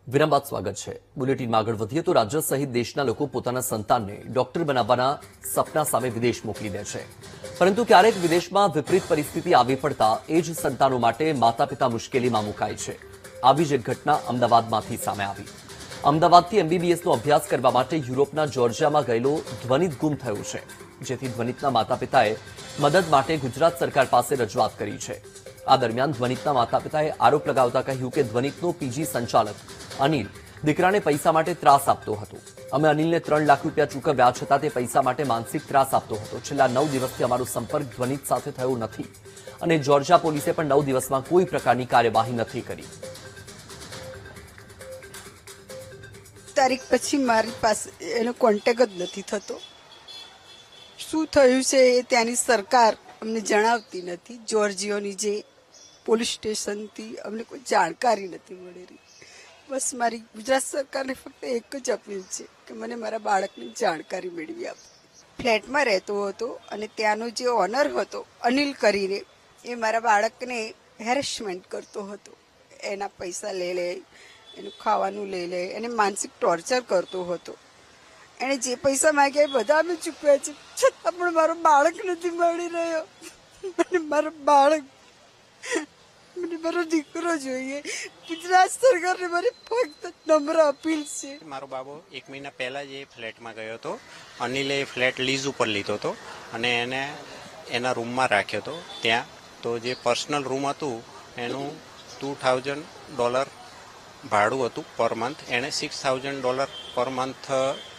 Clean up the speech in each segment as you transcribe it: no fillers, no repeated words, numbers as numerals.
વિરામ બાદ સ્વાગત છે બુલેટિનમાં આગળ વધીએ તો રાજ્ય સહિત દેશના લોકો પોતાના સંતાનને ડોક્ટર બનાવવાના સપના સામે વિદેશ મોકલી દે છે, પરંતુ ક્યારેક વિદેશમાં વિપરીત પરિસ્થિતિ આવી પડતા એ જ સંતાનો માટે માતા પિતા મુશ્કેલીમાં મુકાય છે। આવી જ એક ઘટના અમદાવાદમાંથી સામે આવી। અમદાવાદથી એમબીબીએસનો અભ્યાસ કરવા માટે યુરોપના જોર્જિયામાં ગયેલો ધ્વનિત ગુમ થયો છે, જેથી ધ્વનિતના માતા પિતાએ મદદ માટે ગુજરાત સરકાર પાસે રજૂઆત કરી છે। આ દરમિયાન ધ્વનિતના માતા પિતાએ આરોપ લગાવતા કહ્યું કે ધ્વનિતનો પીજી સંચાલક અનિલ દીકરાને પૈસા માટે ત્રાસ આપતો હતો। અમે અનિલને 3 લાખ રૂપિયા ચૂકવ્યા છતાં તે પૈસા માટે માનસિક ત્રાસ આપતો હતો। છેલ્લા 9 દિવસથી અમારો સંપર્ક ધ્વનિત સાથે થયો નથી અને જોર્જિયા પોલીસે પણ 9 દિવસમાં કોઈ પ્રકારની કાર્યવાહી નથી કરી। તારીખ પછી મારી પાસે એનો કોન્ટેક્ટ જ નથી થતો। શું થયું છે એ ત્યાંની સરકાર અમને જણાવતી નથી। જોર્જિયાની જે પોલીસ સ્ટેશનથી અમને કોઈ જાણકારી નથી મળેલી। બસ મારી ગુજરાત સરકારને ફક્ત એક જ અપીલ છે કે મને મારા બાળકની જાણકારી મેળવી આપો। ફ્લેટમાં રહેતો હતો અને ત્યાંનો જે ઓનર હતો અનિલ કરીને એ મારા બાળકને હેરેસમેન્ટ કરતો હતો। એના પૈસા લઈ લે, એનું ખાવાનું લઈ લે, એને માનસિક ટોર્ચર કરતો હતો। એણે જે પૈસા માંગ્યા એ બધા અમે ચૂકવ્યા છે, છતાં પણ મારો બાળક નથી મળી રહ્યો। મને મારો બાળક, મને મારો દીકરો જોઈએ। ગુજરાત સરકારને મારી ફક્ત નમ્ર અપીલ છે। મારો બાબો 1 મહિના પહેલા જ એ ફ્લેટમાં ગયો હતો। અનિલે એ ફ્લેટ લીઝ ઉપર લીધો હતો અને એને એના રૂમમાં રાખ્યો હતો। ત્યાં તો જે પર્સનલ રૂમ હતું એનું $2,000 ભાડું હતું પર મંથ। એણે $6,000 પર મંથ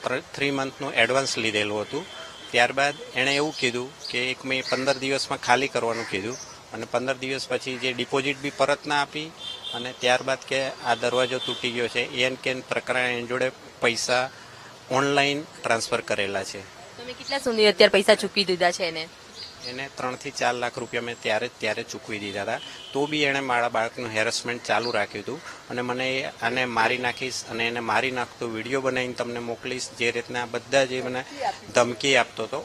3 મંથનું એડવાન્સ લીધેલું હતું। ત્યારબાદ એણે એવું કીધું કે 15 દિવસમાં ખાલી કરવાનું કીધું અને 15 દિવસ પછી જે ડિપોઝિટ બી પરત ના આપી અને ત્યારબાદ કે આ દરવાજો તૂટી ગયો છે એન કેન પ્રકારે એની જોડે પૈસા ઓનલાઈન ટ્રાન્સફર કરેલા છે। તમે કેટલા સુધી અત્યારે પૈસા ચૂકવી દીધા છે એને? એને 3 થી 4 લાખ રૂપિયા મેં ત્યારે ચૂકવી દીધા હતા। તો બી એણે મારા બાળકનું હેરેસમેન્ટ ચાલુ રાખ્યું હતું અને મને આને મારી નાખીશ અને એને મારી નાખતો વિડીયો બનાવીને તમને મોકલીશ, જે રીતના બધા જે મને ધમકી આપતો હતો।